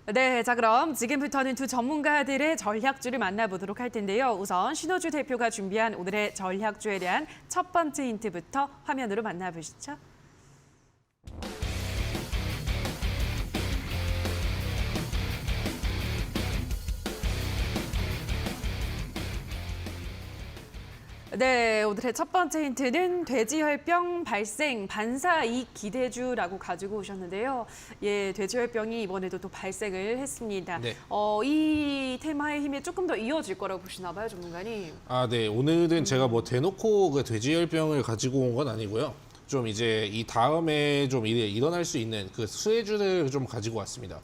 네, 자 그럼 지금부터는 두 전문가들의 전략주를 만나보도록 할 텐데요. 우선 신호주 대표가 준비한 오늘의 전략주에 대한 첫 번째 힌트부터 화면으로 만나보시죠. 네, 오늘의 첫 번째 힌트는 돼지열병 발생 반사이익 기대주라고 가지고 오셨는데요. 예, 돼지열병이 이번에도 또 발생을 했습니다. 네. 이 테마의 힘이 조금 더 이어질 거라고 보시나 봐요, 전문가님. 네. 오늘은 제가 뭐 대놓고 그 돼지열병을 가지고 온 건 아니고요. 좀 이제 이 다음에 좀 일어날 수 있는 그 수혜주를 좀 가지고 왔습니다.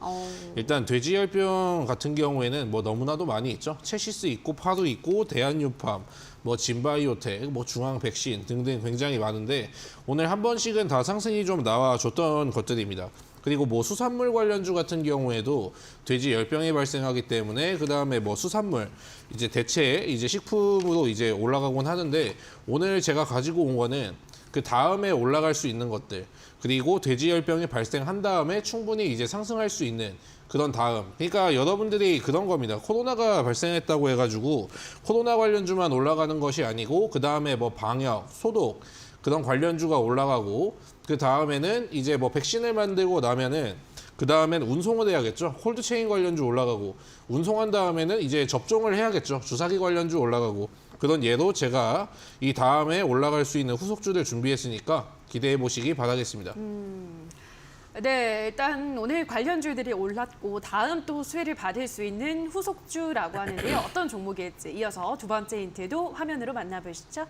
일단 돼지열병 같은 경우에는 뭐 너무나도 많이 있죠. 체시스 있고 파도 있고 대한유팜, 뭐 진바이오텍, 뭐 중앙백신 등등 굉장히 많은데 오늘 한 번씩은 다 상승이 좀 나와줬던 것들입니다. 그리고 뭐 수산물 관련주 같은 경우에도 돼지 열병이 발생하기 때문에 그 다음에 뭐 수산물 이제 대체 이제 식품으로 이제 올라가곤 하는데 오늘 제가 가지고 온 거는 그 다음에 올라갈 수 있는 것들 그리고 돼지 열병이 발생한 다음에 충분히 이제 상승할 수 있는 그런 다음 그러니까 여러분들이 그런 겁니다. 코로나가 발생했다고 해가지고 코로나 관련주만 올라가는 것이 아니고 그 다음에 뭐 방역, 소독 그런 관련주가 올라가고 그 다음에는 이제 뭐 백신을 만들고 나면은 그 다음엔 운송을 해야겠죠. 콜드체인 관련주 올라가고 운송한 다음에는 이제 접종을 해야겠죠. 주사기 관련주 올라가고 그런 예로 제가 이 다음에 올라갈 수 있는 후속주를 준비했으니까 기대해 보시기 바라겠습니다. 네, 일단 오늘 관련주들이 올랐고 다음 또 수혜를 받을 수 있는 후속주라고 하는데요. 어떤 종목일지 이어서 두 번째 힌트도 화면으로 만나보시죠.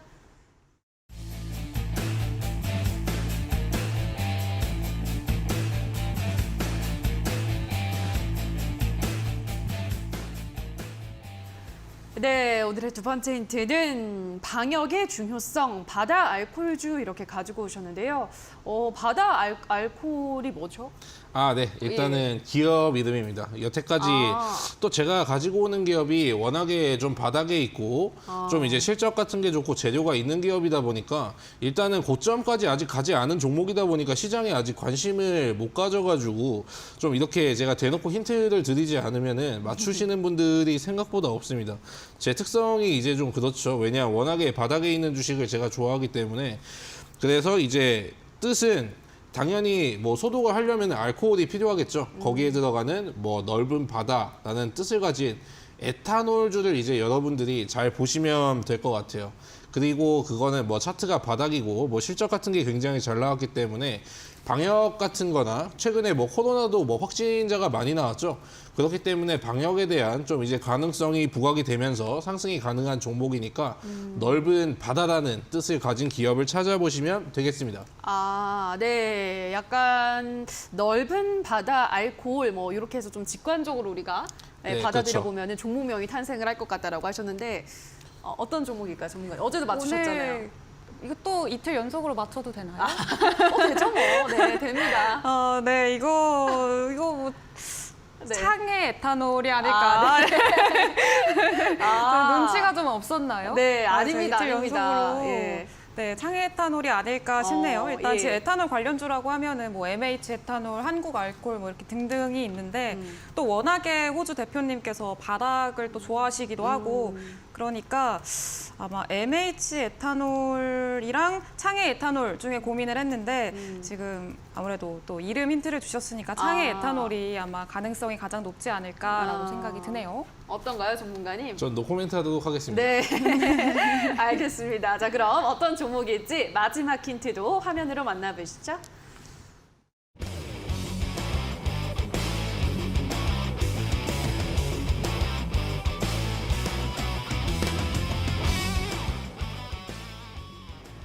네, 오늘의 두 번째 힌트는 방역의 중요성, 바다 알코올주 이렇게 가지고 오셨는데요. 바다 알코올이 뭐죠? 네. 일단은 기업 이름입니다. 여태까지 또 제가 가지고 오는 기업이 워낙에 좀 바닥에 있고 좀 이제 실적 같은 게 좋고 재료가 있는 기업이다 보니까 일단은 고점까지 아직 가지 않은 종목이다 보니까 시장에 아직 관심을 못 가져가지고 좀 이렇게 제가 대놓고 힌트를 드리지 않으면은 맞추시는 분들이 생각보다 없습니다. 제 특성이 이제 좀 그렇죠. 왜냐 워낙에 바닥에 있는 주식을 제가 좋아하기 때문에 그래서 이제 뜻은 당연히 뭐 소독을 하려면 알코올이 필요하겠죠. 거기에 들어가는 뭐 넓은 바다라는 뜻을 가진 에탄올주를 이제 여러분들이 잘 보시면 될 것 같아요. 그리고 그거는 뭐 차트가 바닥이고 뭐 실적 같은 게 굉장히 잘 나왔기 때문에 방역 같은 거나 최근에 뭐 코로나도 뭐 확진자가 많이 나왔죠. 그렇기 때문에 방역에 대한 좀 이제 가능성이 부각이 되면서 상승이 가능한 종목이니까 넓은 바다라는 뜻을 가진 기업을 찾아보시면 되겠습니다. 네. 약간 넓은 바다 알코올 뭐 이렇게 해서 좀 직관적으로 우리가 받아들여 보면은 종목명이 탄생을 할 것 같다라고 하셨는데 어떤 종목일까요, 전문가님? 어제도 맞추셨잖아요. 오늘 이거 또 이틀 연속으로 맞춰도 되나요? 되죠 뭐. 네, 됩니다. 네, 이거 뭐 네. 창의 에탄올이 아닐까. 좀 눈치가 좀 없었나요? 네, 아닙니다. 이틀 아닙니다. 연속으로. 예. 네, 창의 에탄올이 아닐까 싶네요. 일단 예. 지금 에탄올 관련주라고 하면은 뭐 MH 에탄올, 한국 알코올 뭐 이렇게 등등이 있는데 또 워낙에 호주 대표님께서 바닥을 또 좋아하시기도 하고 그러니까 아마 MH 에탄올이랑 창의 에탄올 중에 고민을 했는데 지금 아무래도 또 이름 힌트를 주셨으니까 창의 에탄올이 아마 가능성이 가장 높지 않을까라고 생각이 드네요. 어떤가요, 전문가님? 전 노코멘트 하도록 하겠습니다. 네, 알겠습니다. 자, 그럼 어떤 종목일지 마지막 힌트도 화면으로 만나보시죠.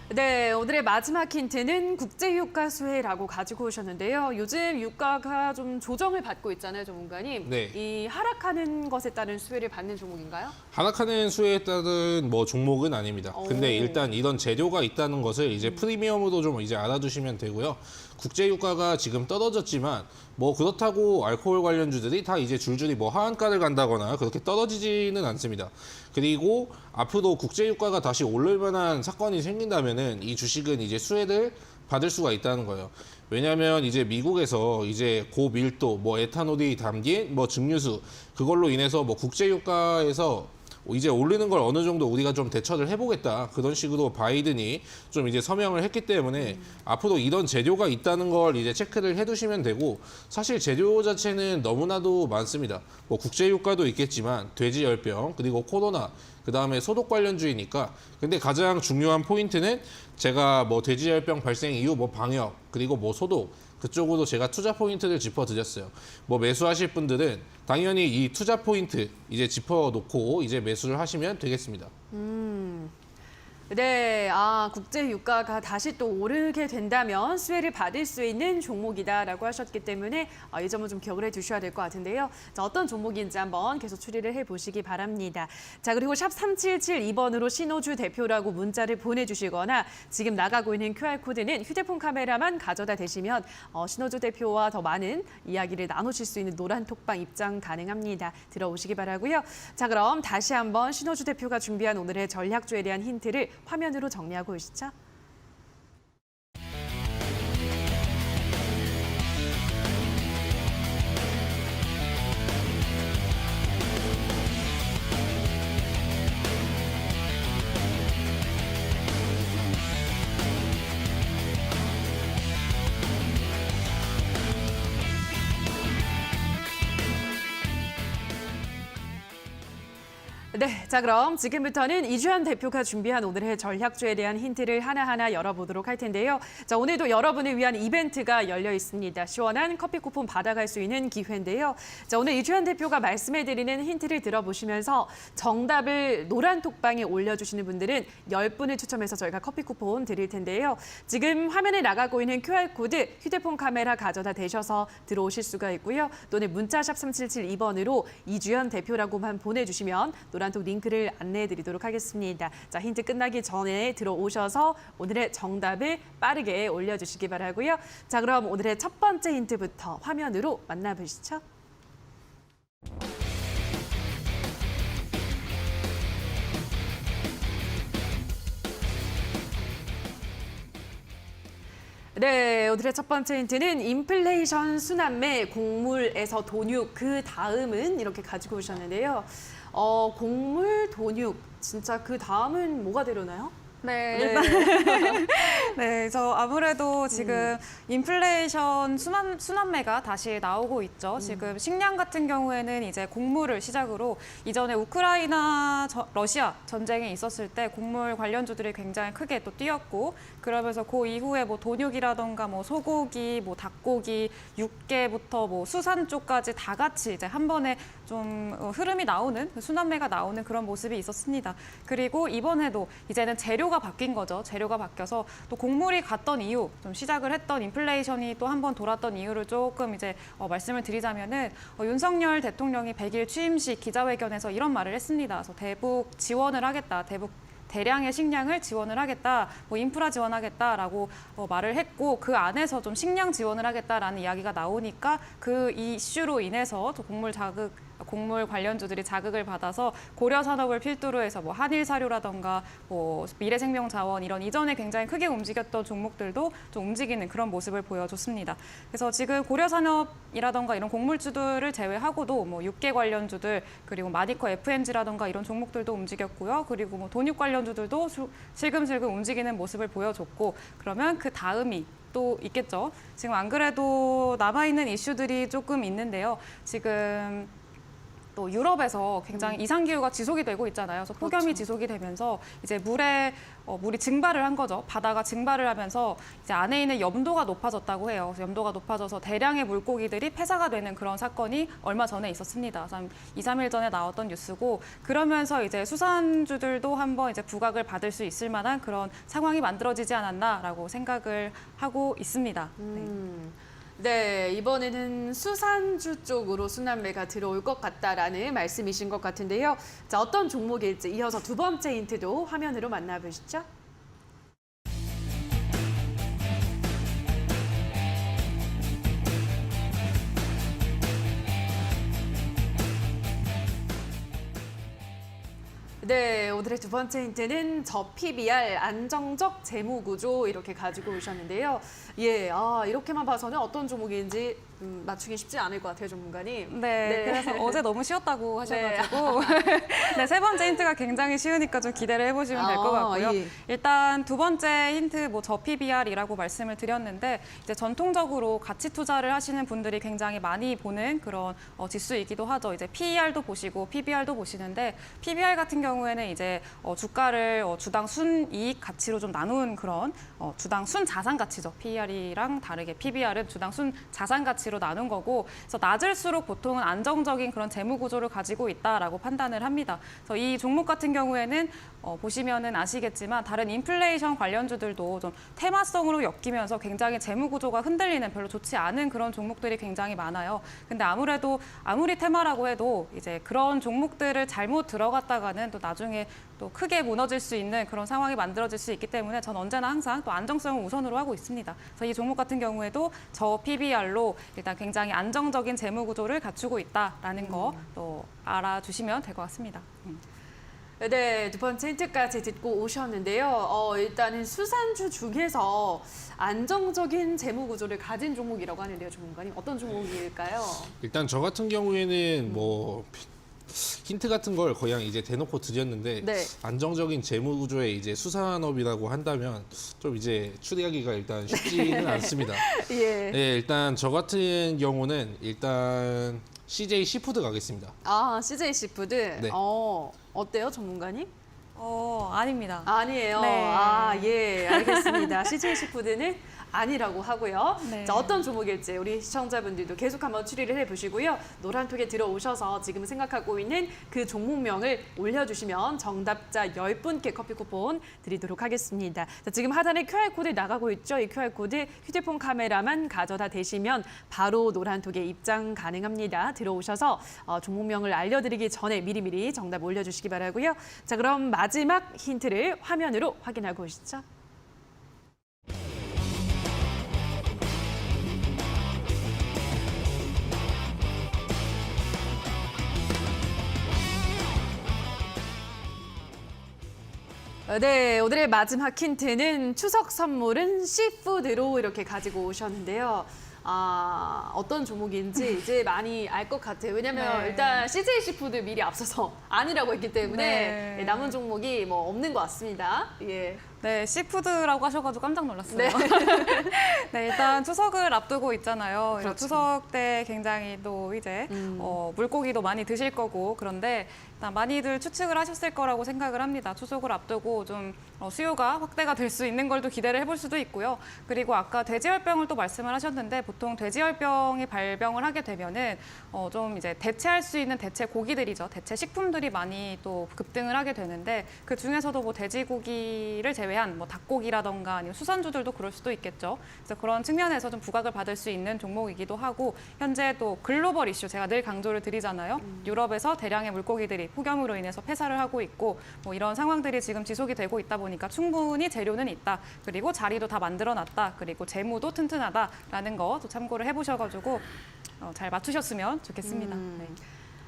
네, 오늘의 마지막 힌트는 국제유가 수혜라고 가지고 오셨는데요. 요즘 유가가 좀 조정을 받고 있잖아요, 전문가님. 네. 이 하락하는 것에 따른 수혜를 받는 종목인가요? 하락하는 수혜에 따른 뭐 종목은 아닙니다. 근데 일단 이런 재료가 있다는 것을 이제 프리미엄으로 좀 이제 알아두시면 되고요. 국제 유가가 지금 떨어졌지만 뭐 그렇다고 알코올 관련주들이 다 이제 줄줄이 뭐 하한가를 간다거나 그렇게 떨어지지는 않습니다. 그리고 앞으로 국제 유가가 다시 오를 만한 사건이 생긴다면은 이 주식은 이제 수혜를 받을 수가 있다는 거예요. 왜냐하면 이제 미국에서 이제 고밀도 뭐 에탄올이 담긴 뭐 증류수 그걸로 인해서 뭐 국제유가에서 이제 오르는 걸 어느 정도 우리가 좀 대처를 해보겠다 그런 식으로 바이든이 좀 이제 서명을 했기 때문에 앞으로 이런 재료가 있다는 걸 이제 체크를 해두시면 되고 사실 재료 자체는 너무나도 많습니다. 뭐 국제유가도 있겠지만 돼지열병 그리고 코로나 그 다음에 소독 관련주의니까 근데 가장 중요한 포인트는 제가 뭐 돼지열병 발생 이후 뭐 방역 그리고 뭐 소독 그쪽으로 제가 투자 포인트를 짚어드렸어요. 뭐 매수하실 분들은 당연히 이 투자 포인트 이제 짚어놓고 이제 매수를 하시면 되겠습니다. 네, 국제 유가가 다시 또 오르게 된다면 수혜를 받을 수 있는 종목이다라고 하셨기 때문에 이 점은 좀 기억을 해두셔야 될 것 같은데요. 자, 어떤 종목인지 한번 계속 추리를 해보시기 바랍니다. 자, 그리고 샵 3772번으로 신호주 대표라고 문자를 보내주시거나 지금 나가고 있는 QR코드는 휴대폰 카메라만 가져다 대시면 신호주 대표와 더 많은 이야기를 나누실 수 있는 노란 톡방 입장 가능합니다. 들어오시기 바라고요. 자, 그럼 다시 한번 신호주 대표가 준비한 오늘의 전략주에 대한 힌트를 화면으로 정리하고 오시죠. 네, 자 그럼 지금부터는 이주연 대표가 준비한 오늘의 전략주에 대한 힌트를 하나하나 열어보도록 할 텐데요. 자, 오늘도 여러분을 위한 이벤트가 열려 있습니다. 시원한 커피 쿠폰 받아갈 수 있는 기회인데요. 자, 오늘 이주연 대표가 말씀해드리는 힌트를 들어보시면서 정답을 노란 톡방에 올려주시는 분들은 10분을 추첨해서 저희가 커피 쿠폰 드릴 텐데요. 지금 화면에 나가고 있는 QR코드 휴대폰 카메라 가져다 대셔서 들어오실 수가 있고요. 또는 문자샵 3772번으로 이주연 대표라고만 보내주시면 노란톡 링크를 안내해드리도록 하겠습니다. 자, 힌트 끝나기 전에 들어오셔서 오늘의 정답을 빠르게 올려주시기 바라고요. 자, 그럼 오늘의 첫 번째 힌트부터 화면으로 만나보시죠. 네, 오늘의 첫 번째 힌트는 인플레이션 순환매 곡물에서 돈육 그 다음은 이렇게 가지고 오셨는데요. 곡물 돈육 진짜 그 다음은 뭐가 되려나요? 네. 네, 저 아무래도 지금 인플레이션 순환매가 다시 나오고 있죠. 지금 식량 같은 경우에는 이제 곡물을 시작으로 이전에 우크라이나 러시아 전쟁이 있었을 때 곡물 관련주들이 굉장히 크게 또 뛰었고 그러면서 그 이후에 뭐 돈육이라던가 뭐 소고기, 뭐 닭고기, 육개부터 뭐 수산 쪽까지 다 같이 이제 한 번에 좀 흐름이 나오는 순환매가 나오는 그런 모습이 있었습니다. 그리고 이번에도 이제는 재료가 바뀐 거죠. 재료가 바뀌어서 또 곡물이 갔던 이유, 좀 시작을 했던 인플레이션이 또 한 번 돌았던 이유를 조금 이제 말씀을 드리자면은 윤석열 대통령이 100일 취임식 기자회견에서 이런 말을 했습니다. 그래서 대북 지원을 하겠다. 대량의 식량을 지원을 하겠다, 뭐 인프라 지원하겠다라고 말을 했고 그 안에서 좀 식량 지원을 하겠다라는 이야기가 나오니까 그 이슈로 인해서 곡물 관련주들이 자극을 받아서 고려 산업을 필두로 해서 뭐 한일 사료라던가 뭐 미래생명자원 이런 이전에 굉장히 크게 움직였던 종목들도 좀 움직이는 그런 모습을 보여줬습니다. 그래서 지금 고려 산업이라던가 이런 곡물주들을 제외하고도 뭐 육계 관련주들 그리고 마디커 FNG라던가 이런 종목들도 움직였고요. 그리고 뭐 돈육 관련주들도 슬금슬금 움직이는 모습을 보여줬고 그러면 그 다음이 또 있겠죠. 지금 안 그래도 남아있는 이슈들이 조금 있는데요. 지금 또 유럽에서 굉장히 이상기후가 지속이 되고 있잖아요. 그래서 폭염이 그렇죠. 지속이 되면서 이제 물이 증발을 한 거죠. 바다가 증발을 하면서 이제 안에 있는 염도가 높아졌다고 해요. 그래서 염도가 높아져서 대량의 물고기들이 폐사가 되는 그런 사건이 얼마 전에 있었습니다. 2, 3일 전에 나왔던 뉴스고 그러면서 이제 수산주들도 한번 이제 부각을 받을 수 있을 만한 그런 상황이 만들어지지 않았나라고 생각을 하고 있습니다. 네, 이번에는 수산주 쪽으로 순환매가 들어올 것 같다라는 말씀이신 것 같은데요. 자, 어떤 종목일지 이어서 두 번째 힌트도 화면으로 만나보시죠. 네, 오늘의 두 번째 힌트는 저 PBR 안정적 재무 구조 이렇게 가지고 오셨는데요. 예, 이렇게만 봐서는 어떤 종목인지 맞추기 쉽지 않을 것 같아요, 전문가님. 네, 그래서 어제 너무 쉬웠다고 하셔가지고 네, 세 번째 힌트가 굉장히 쉬우니까 좀 기대를 해보시면 될 것 같고요. 예. 일단 두 번째 힌트 저 PBR이라고 말씀을 드렸는데 이제 전통적으로 가치 투자를 하시는 분들이 굉장히 많이 보는 그런 지수이기도 하죠. 이제 PER도 보시고 PBR도 보시는데 PBR 같은 경우에는 이제 주가를 주당 순이익 가치로 좀 나눈 그런 주당 순 자산 가치죠. PER이랑 다르게 PBR은 주당 순 자산 가치로 나눈 거고, 그래서 낮을수록 보통은 안정적인 그런 재무 구조를 가지고 있다라고 판단을 합니다. 그래서 이 종목 같은 경우에는 보시면은 아시겠지만 다른 인플레이션 관련주들도 좀 테마성으로 엮이면서 굉장히 재무 구조가 흔들리는 별로 좋지 않은 그런 종목들이 굉장히 많아요. 근데 아무래도 아무리 테마라고 해도 이제 그런 종목들을 잘못 들어갔다가는 또 나중에 또 크게 무너질 수 있는 그런 상황이 만들어질 수 있기 때문에 전 언제나 항상 또 안정성을 우선으로 하고 있습니다. 그래서 이 종목 같은 경우에도 저 PBR로 일단 굉장히 안정적인 재무 구조를 갖추고 있다라는 거 또 알아주시면 될 것 같습니다. 네, 두 번째 힌트까지 듣고 오셨는데요. 일단은 수산주 중에서 안정적인 재무 구조를 가진 종목이라고 하는데요, 전문가님. 어떤 종목일까요? 일단 저 같은 경우에는 뭐 힌트 같은 걸 그냥 이제 대놓고 드렸는데 네. 안정적인 재무 구조의 이제 수산업이라고 한다면 좀 이제 추리하기가 일단 쉽지는 않습니다. 예. 네, 일단 저 같은 경우는 일단 CJ 시푸드 가겠습니다. CJ 시푸드. 네. 어때요, 전문가님? 아닙니다. 아니에요. 네. 예, 알겠습니다. CJ 시푸드는 아니라고 하고요. 네. 자, 어떤 종목일지 우리 시청자분들도 계속 한번 추리를 해보시고요. 노란톡에 들어오셔서 지금 생각하고 있는 그 종목명을 올려주시면 정답자 10분께 커피 쿠폰 드리도록 하겠습니다. 자, 지금 하단에 QR코드 나가고 있죠. 이 QR코드 휴대폰 카메라만 가져다 대시면 바로 노란톡에 입장 가능합니다. 들어오셔서 종목명을 알려드리기 전에 미리미리 정답 올려주시기 바라고요. 자, 그럼 마지막 힌트를 화면으로 확인하고 오시죠. 네, 오늘의 마지막 힌트는 추석 선물은 시푸드로 이렇게 가지고 오셨는데요. 어떤 종목인지 이제 많이 알 것 같아요. 왜냐면 네. 일단 CJ 시푸드 미리 앞서서 아니라고 했기 때문에 네. 남은 종목이 뭐 없는 것 같습니다. 예. 네, 시푸드라고 하셔가지고 깜짝 놀랐어요. 네. 네, 일단 추석을 앞두고 있잖아요. 그렇죠. 추석 때 굉장히 또 이제 물고기도 많이 드실 거고, 그런데 일단 많이들 추측을 하셨을 거라고 생각을 합니다. 추석을 앞두고 좀 수요가 확대가 될 수 있는 걸 또 기대를 해볼 수도 있고요. 그리고 아까 돼지열병을 또 말씀을 하셨는데 보통 돼지열병이 발병을 하게 되면은 좀 이제 대체할 수 있는 대체 고기들이죠. 대체 식품들이 많이 또 급등을 하게 되는데 그 중에서도 뭐 돼지고기를 제외한 뭐 닭고기라던가 아니면 수산주들도 그럴 수도 있겠죠. 그래서 그런 측면에서 좀 부각을 받을 수 있는 종목이기도 하고, 현재 또 글로벌 이슈 제가 늘 강조를 드리잖아요. 유럽에서 대량의 물고기들이 폭염으로 인해서 폐사를 하고 있고 뭐 이런 상황들이 지금 지속이 되고 있다 보니까 충분히 재료는 있다. 그리고 자리도 다 만들어놨다. 그리고 재무도 튼튼하다라는 거 또 참고를 해보셔가지고 잘 맞추셨으면 좋겠습니다. 네.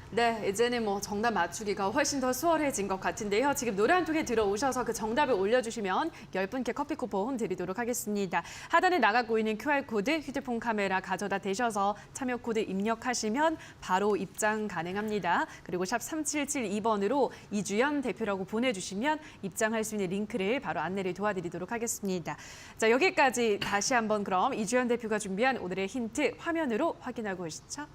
네, 이제는 뭐 정답 맞추기가 훨씬 더 수월해진 것 같은데요. 지금 노란톡에 들어오셔서 그 정답을 올려주시면 10분께 커피 쿠폰 드리도록 하겠습니다. 하단에 나가고 있는 QR코드 휴대폰 카메라 가져다 대셔서 참여 코드 입력하시면 바로 입장 가능합니다. 그리고 샵 3772번으로 이주연 대표라고 보내주시면 입장할 수 있는 링크를 바로 안내를 도와드리도록 하겠습니다. 자, 여기까지 다시 한번 그럼 이주연 대표가 준비한 오늘의 힌트 화면으로 확인하고 오시죠.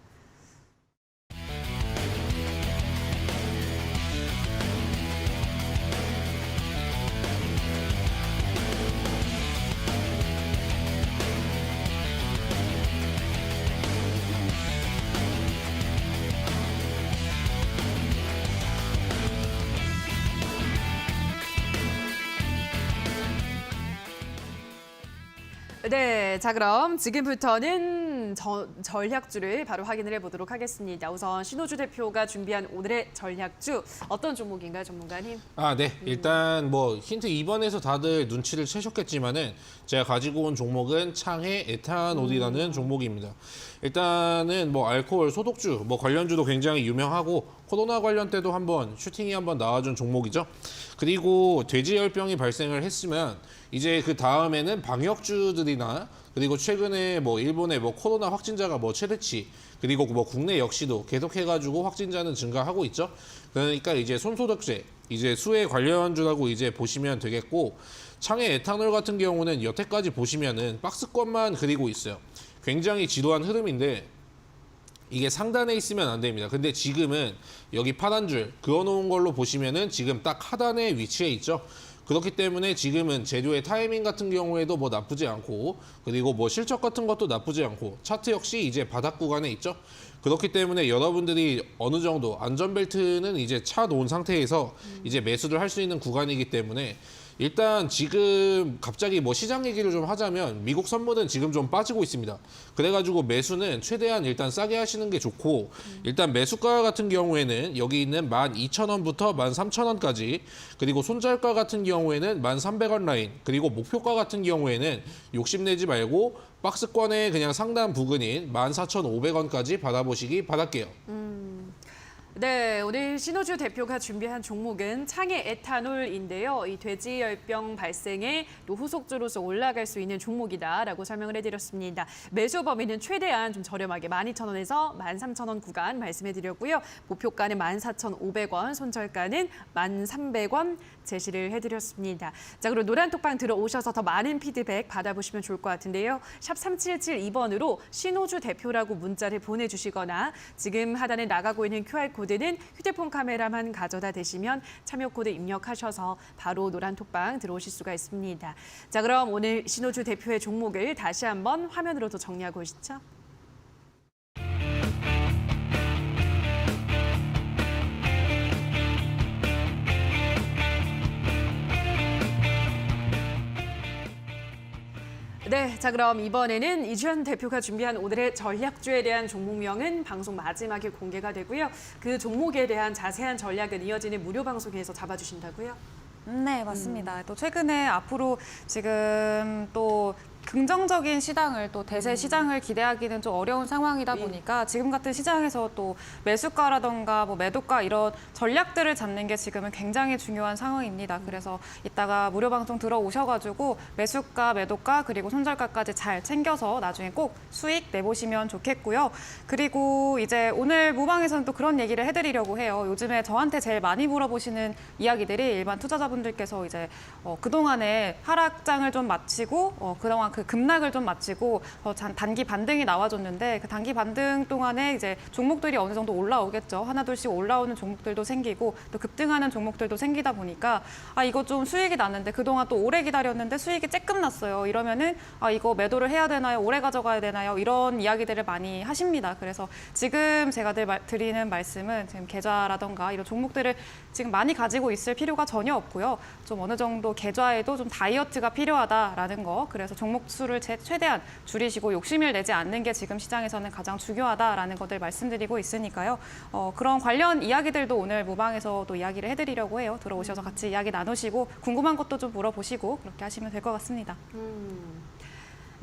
네, 자 그럼 지금부터는 전략주를 바로 확인을 해보도록 하겠습니다. 우선 신호주 대표가 준비한 오늘의 전략주 어떤 종목인가요, 전문가님? 네. 일단 뭐 힌트 2번에서 다들 눈치를 채셨겠지만은 제가 가지고 온 종목은 창해 에탄올이라는 종목입니다. 일단은 뭐 알코올 소독주, 뭐 관련주도 굉장히 유명하고 코로나 관련 때도 한번 슈팅이 한번 나와준 종목이죠. 그리고 돼지열병이 발생을 했으면 이제 그 다음에는 방역주들이나 그리고 최근에 뭐 일본의 뭐 코로나 확진자가 뭐 최대치 그리고 뭐 국내 역시도 계속해가지고 확진자는 증가하고 있죠. 그러니까 이제 손소독제, 이제 수해 관련주라고 이제 보시면 되겠고 창해 에탄올 같은 경우는 여태까지 보시면은 박스권만 그리고 있어요. 굉장히 지루한 흐름인데 이게 상단에 있으면 안 됩니다. 근데 지금은 여기 파란 줄 그어놓은 걸로 보시면은 지금 딱 하단에 위치해 있죠. 그렇기 때문에 지금은 재료의 타이밍 같은 경우에도 뭐 나쁘지 않고 그리고 뭐 실적 같은 것도 나쁘지 않고 차트 역시 이제 바닥 구간에 있죠. 그렇기 때문에 여러분들이 어느 정도 안전벨트는 이제 차 놓은 상태에서 이제 매수를 할 수 있는 구간이기 때문에 일단 지금 갑자기 뭐 시장 얘기를 좀 하자면 미국 선물은 지금 좀 빠지고 있습니다. 그래가지고 매수는 최대한 일단 싸게 하시는 게 좋고 일단 매수가 같은 경우에는 여기 있는 12,000원부터 13,000원까지 그리고 손절가 같은 경우에는 1,300원 라인 그리고 목표가 같은 경우에는 욕심내지 말고 박스권의 그냥 상단 부근인 14,500원까지 받아보시기 바랄게요. 네, 오늘 신호주 대표가 준비한 종목은 창해 에탄올인데요. 이 돼지열병 발생에 또 후속주로서 올라갈 수 있는 종목이다라고 설명을 해드렸습니다. 매수 범위는 최대한 좀 저렴하게 12,000원에서 13,000원 구간 말씀해드렸고요. 목표가는 14,500원, 손절가는 1,300원 제시를 해드렸습니다. 자, 그리고 노란톡방 들어오셔서 더 많은 피드백 받아보시면 좋을 것 같은데요. 샵 3772번으로 신호주 대표라고 문자를 보내주시거나 지금 하단에 나가고 있는 QR코드는 휴대폰 카메라만 가져다 대시면 참여 코드 입력하셔서 바로 노란톡방 들어오실 수가 있습니다. 자, 그럼 오늘 신호주 대표의 종목을 다시 한번 화면으로도 정리하고 오시죠. 네, 자 그럼 이번에는 이주연 대표가 준비한 오늘의 전략주에 대한 종목명은 방송 마지막에 공개가 되고요. 그 종목에 대한 자세한 전략은 이어지는 무료 방송에서 잡아주신다고요? 네, 맞습니다. 또 최근에 앞으로 지금 또 긍정적인 시장을 또 대세 시장을 기대하기는 좀 어려운 상황이다 보니까 지금 같은 시장에서 또 매수가라던가 뭐 매도가 이런 전략들을 잡는 게 지금은 굉장히 중요한 상황입니다. 그래서 이따가 무료 방송 들어오셔가지고 매수가, 매도가 그리고 손절가까지 잘 챙겨서 나중에 꼭 수익 내보시면 좋겠고요. 그리고 이제 오늘 무방에서는 또 그런 얘기를 해드리려고 해요. 요즘에 저한테 제일 많이 물어보시는 이야기들이 일반 투자자분들께서 이제 그동안에 하락장을 좀 마치고 그동안 그 급락을 좀 마치고 단기 반등이 나와줬는데 그 단기 반등 동안에 이제 종목들이 어느 정도 올라오겠죠. 하나둘씩 올라오는 종목들도 생기고 또 급등하는 종목들도 생기다 보니까 이거 좀 수익이 났는데 그동안 또 오래 기다렸는데 수익이 쬐끔 났어요. 이러면은 이거 매도를 해야 되나요? 오래 가져가야 되나요? 이런 이야기들을 많이 하십니다. 그래서 지금 제가 드리는 말씀은 지금 계좌라던가 이런 종목들을 지금 많이 가지고 있을 필요가 전혀 없고요. 좀 어느 정도 계좌에도 좀 다이어트가 필요하다라는 거. 그래서 종목 수를 최대한 줄이시고 욕심을 내지 않는 게 지금 시장에서는 가장 중요하다라는 것들 말씀드리고 있으니까요. 그런 관련 이야기들도 오늘 무방에서 또 이야기를 해드리려고 해요. 들어오셔서 같이 이야기 나누시고 궁금한 것도 좀 물어보시고 그렇게 하시면 될 것 같습니다.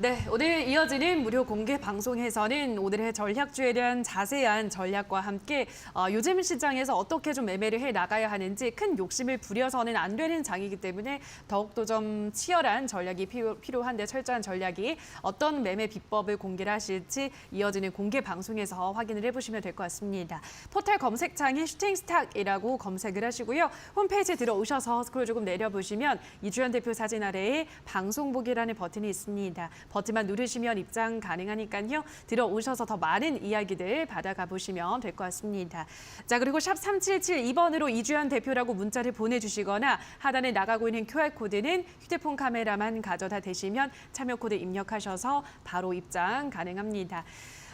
네, 오늘 이어지는 무료 공개 방송에서는 오늘의 전략주에 대한 자세한 전략과 함께 요즘 시장에서 어떻게 좀 매매를 해 나가야 하는지 큰 욕심을 부려서는 안 되는 장이기 때문에 더욱더 좀 치열한 전략이 필요한데 철저한 전략이 어떤 매매 비법을 공개를 하실지 이어지는 공개 방송에서 확인을 해보시면 될 것 같습니다. 포털 검색창에 슈팅스탁이라고 검색을 하시고요. 홈페이지에 들어오셔서 스크롤 조금 내려보시면 이주연 대표 사진 아래에 방송 보기라는 버튼이 있습니다. 버튼만 누르시면 입장 가능하니까요. 들어오셔서 더 많은 이야기들 받아가 보시면 될 것 같습니다. 자, 그리고 샵 3772번으로 이주연 대표라고 문자를 보내주시거나 하단에 나가고 있는 QR코드는 휴대폰 카메라만 가져다 대시면 참여 코드 입력하셔서 바로 입장 가능합니다.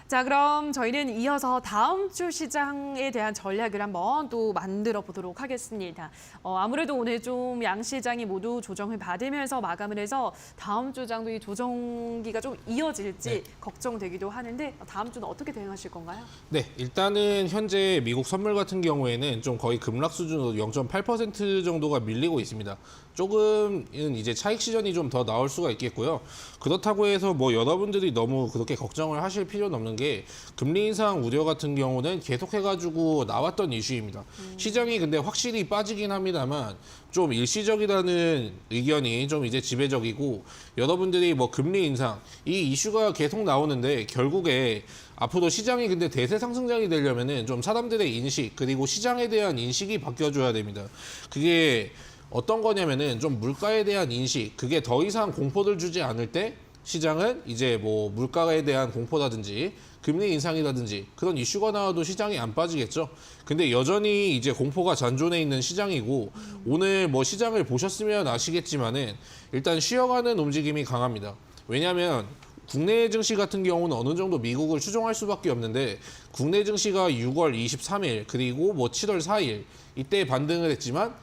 자, 그럼 저희는 이어서 다음 주 시장에 대한 전략을 한번 또 만들어 보도록 하겠습니다. 아무래도 오늘 좀 양시장이 모두 조정을 받으면서 마감을 해서 다음 주장도 이 조정기가 좀 이어질지 네. 걱정되기도 하는데 다음 주는 어떻게 대응하실 건가요? 네, 일단은 현재 미국 선물 같은 경우에는 좀 거의 급락 수준으로 0.8% 정도가 밀리고 있습니다. 조금은 이제 차익 시전이 좀 더 나올 수가 있겠고요. 그렇다고 해서 뭐 여러분들이 너무 그렇게 걱정을 하실 필요는 없는 게 금리 인상 우려 같은 경우는 계속해가지고 나왔던 이슈입니다. 시장이 근데 확실히 빠지긴 합니다만 좀 일시적이라는 의견이 좀 이제 지배적이고 여러분들이 뭐 금리 인상 이 이슈가 계속 나오는데 결국에 앞으로 시장이 근데 대세 상승장이 되려면은 좀 사람들의 인식 그리고 시장에 대한 인식이 바뀌어줘야 됩니다. 그게 어떤 거냐면은 좀 물가에 대한 인식 그게 더 이상 공포를 주지 않을 때 시장은 이제 뭐 물가에 대한 공포라든지 금리 인상이라든지 그런 이슈가 나와도 시장이 안 빠지겠죠. 근데 여전히 이제 공포가 잔존해 있는 시장이고 오늘 뭐 시장을 보셨으면 아시겠지만은 일단 쉬어가는 움직임이 강합니다. 왜냐하면 국내 증시 같은 경우는 어느 정도 미국을 추종할 수밖에 없는데 국내 증시가 6월 23일 그리고 뭐 7월 4일 이때 반등을 했지만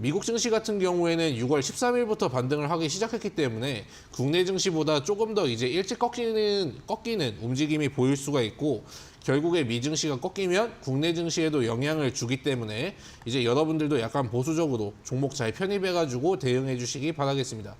미국 증시 같은 경우에는 6월 13일부터 반등을 하기 시작했기 때문에 국내 증시보다 조금 더 이제 일찍 꺾이는 움직임이 보일 수가 있고 결국에 미 증시가 꺾이면 국내 증시에도 영향을 주기 때문에 이제 여러분들도 약간 보수적으로 종목 잘 편입해가지고 대응해 주시기 바라겠습니다.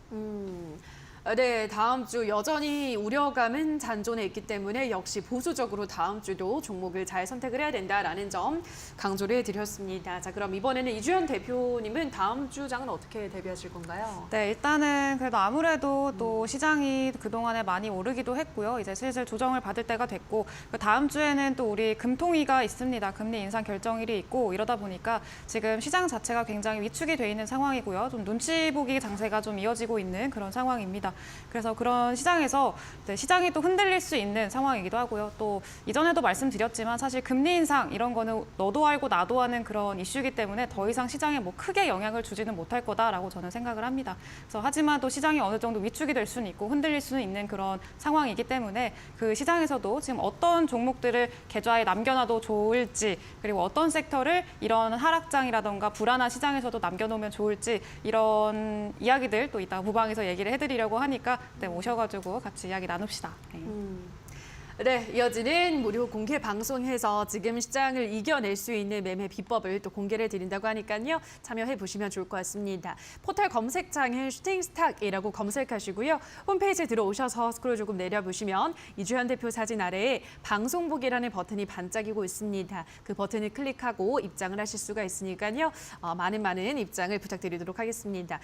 네, 다음 주 여전히 우려감은 잔존해 있기 때문에 역시 보수적으로 다음 주도 종목을 잘 선택을 해야 된다라는 점 강조를 해드렸습니다. 자, 그럼 이번에는 이주연 대표님은 다음 주장은 어떻게 대비하실 건가요? 네, 일단은 그래도 아무래도 또 시장이 그동안에 많이 오르기도 했고요. 이제 슬슬 조정을 받을 때가 됐고 그 다음 주에는 또 우리 금통위가 있습니다. 금리 인상 결정일이 있고 이러다 보니까 지금 시장 자체가 굉장히 위축이 돼 있는 상황이고요. 좀 눈치 보기 장세가 좀 이어지고 있는 그런 상황입니다. 그래서 그런 시장에서 시장이 또 흔들릴 수 있는 상황이기도 하고요. 또 이전에도 말씀드렸지만 사실 금리 인상 이런 거는 너도 알고 나도 아는 그런 이슈이기 때문에 더 이상 시장에 뭐 크게 영향을 주지는 못할 거다라고 저는 생각을 합니다. 그래서 하지만 또 시장이 어느 정도 위축이 될 수는 있고 흔들릴 수는 있는 그런 상황이기 때문에 그 시장에서도 지금 어떤 종목들을 계좌에 남겨놔도 좋을지 그리고 어떤 섹터를 이런 하락장이라던가 불안한 시장에서도 남겨놓으면 좋을지 이런 이야기들 또 이따 무방에서 얘기를 해드리려고 하니까 네, 오셔가지고 같이 이야기 나눕시다. 네. 네, 이어지는 무료 공개 방송에서 지금 시장을 이겨낼 수 있는 매매 비법을 또 공개를 드린다고 하니까요. 참여해 보시면 좋을 것 같습니다. 포털 검색창에 슈팅스탁이라고 검색하시고요. 홈페이지에 들어오셔서 스크롤 조금 내려보시면 이주연 대표 사진 아래에 방송 보기라는 버튼이 반짝이고 있습니다. 그 버튼을 클릭하고 입장을 하실 수가 있으니까요. 많은 입장을 부탁드리도록 하겠습니다.